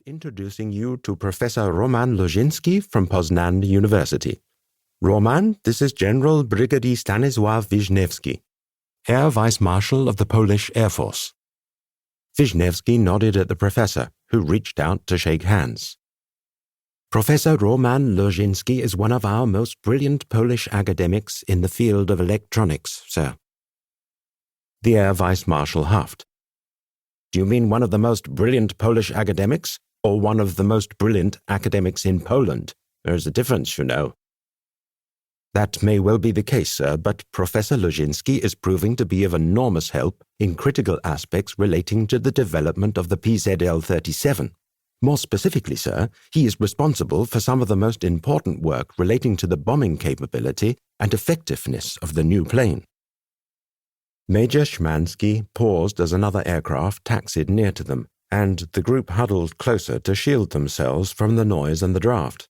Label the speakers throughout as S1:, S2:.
S1: introducing you to Professor Roman Loszynski from Poznań University. Roman, this is General Brigadier Stanisław Wisniewski, Air Vice Marshal of the Polish Air Force. Wisniewski nodded at the professor, who reached out to shake hands. Professor Roman Loszynski is one of our most brilliant Polish academics in the field of electronics, sir. The Air Vice Marshal huffed. Do you mean one of the most brilliant Polish academics, or one of the most brilliant academics in Poland? There's a difference, you know. That may well be the case, sir, but Professor Loszynski is proving to be of enormous help in critical aspects relating to the development of the PZL-37. More specifically, sir, he is responsible for some of the most important work relating to the bombing capability and effectiveness of the new plane. Major Szymanski paused as another aircraft taxied near to them, and the group huddled closer to shield themselves from the noise and the draft.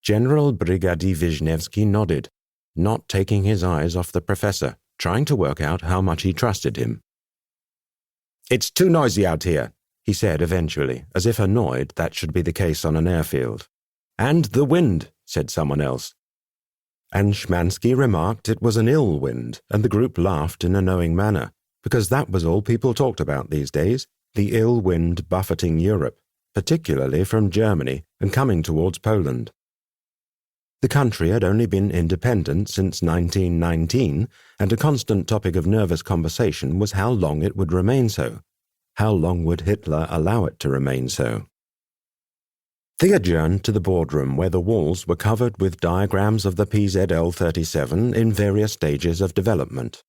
S1: General Brigadier Wisniewski nodded, not taking his eyes off the professor, trying to work out how much he trusted him. "It's too noisy out here," he said eventually, as if annoyed that should be the case on an airfield. "And the wind," said someone else. And Szymanski remarked it was an ill wind, and the group laughed in a knowing manner, because that was all people talked about these days, the ill wind buffeting Europe, particularly from Germany and coming towards Poland. The country had only been independent since 1919, and a constant topic of nervous conversation was how long it would remain so. How long would Hitler allow it to remain so? They adjourned to the boardroom where the walls were covered with diagrams of the PZL-37 in various stages of development.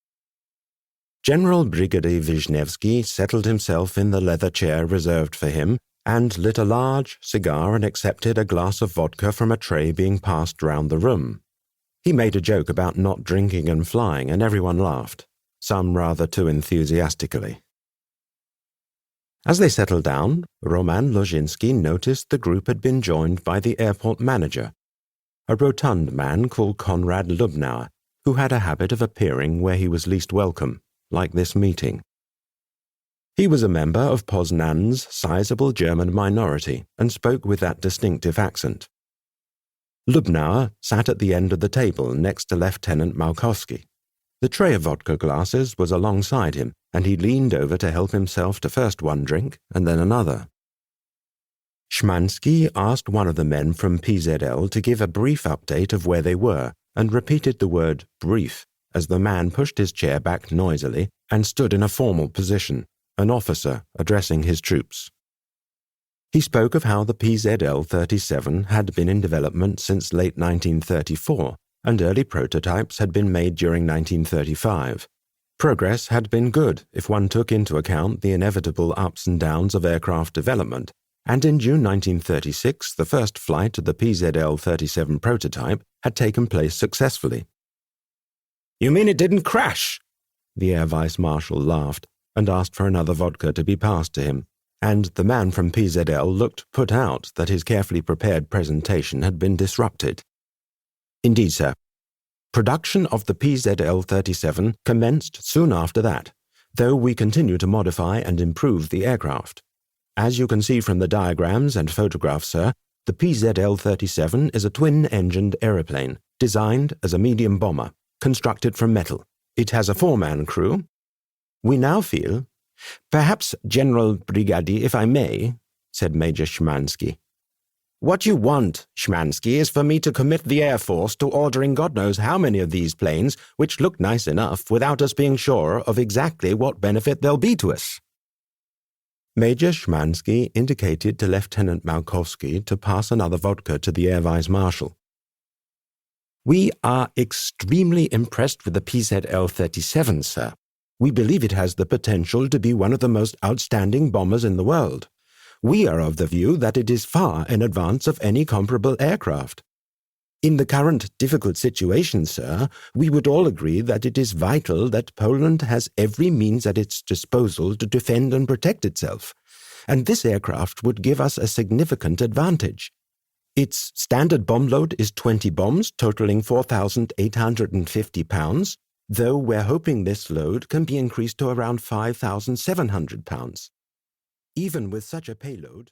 S1: General Brigadier Wisniewski settled himself in the leather chair reserved for him and lit a large cigar and accepted a glass of vodka from a tray being passed round the room. He made a joke about not drinking and flying, and everyone laughed, some rather too enthusiastically. As they settled down, Roman Loszynski noticed the group had been joined by the airport manager, a rotund man called Konrad Lubnauer, who had a habit of appearing where he was least welcome, like this meeting. He was a member of Poznan's sizable German minority and spoke with that distinctive accent. Lubnauer sat at the end of the table next to Lieutenant Malkowski. The tray of vodka glasses was alongside him, and he leaned over to help himself to first one drink and then another. Szymanski asked one of the men from PZL to give a brief update of where they were, and repeated the word brief as the man pushed his chair back noisily and stood in a formal position, an officer addressing his troops. He spoke of how the PZL-37 had been in development since late 1934, and early prototypes had been made during 1935. Progress had been good if one took into account the inevitable ups and downs of aircraft development, and in June 1936 the first flight of the PZL-37 prototype had taken place successfully. "You mean it didn't crash?" The Air Vice Marshal laughed and asked for another vodka to be passed to him, and the man from PZL looked put out that his carefully prepared presentation had been disrupted. "Indeed, sir. Production of the PZL-37 commenced soon after that, though we continue to modify and improve the aircraft. As you can see from the diagrams and photographs, sir, the PZL-37 is a twin-engined aeroplane, designed as a medium bomber, constructed from metal. It has a 4-man crew. We now feel—" "Perhaps, General Brigadier, if I may," said Major Szymanski. "What you want, Szymanski, is for me to commit the Air Force to ordering God knows how many of these planes, which look nice enough, without us being sure of exactly what benefit they'll be to us." Major Szymanski indicated to Lieutenant Malkowski to pass another vodka to the Air Vice Marshal. "We are extremely impressed with the PZL-37, sir. We believe it has the potential to be one of the most outstanding bombers in the world. We are of the view that it is far in advance of any comparable aircraft. In the current difficult situation, sir, we would all agree that it is vital that Poland has every means at its disposal to defend and protect itself, and this aircraft would give us a significant advantage. Its standard bomb load is 20 bombs, totaling 4,850 pounds, though we're hoping this load can be increased to around 5,700 pounds. Even with such a payload,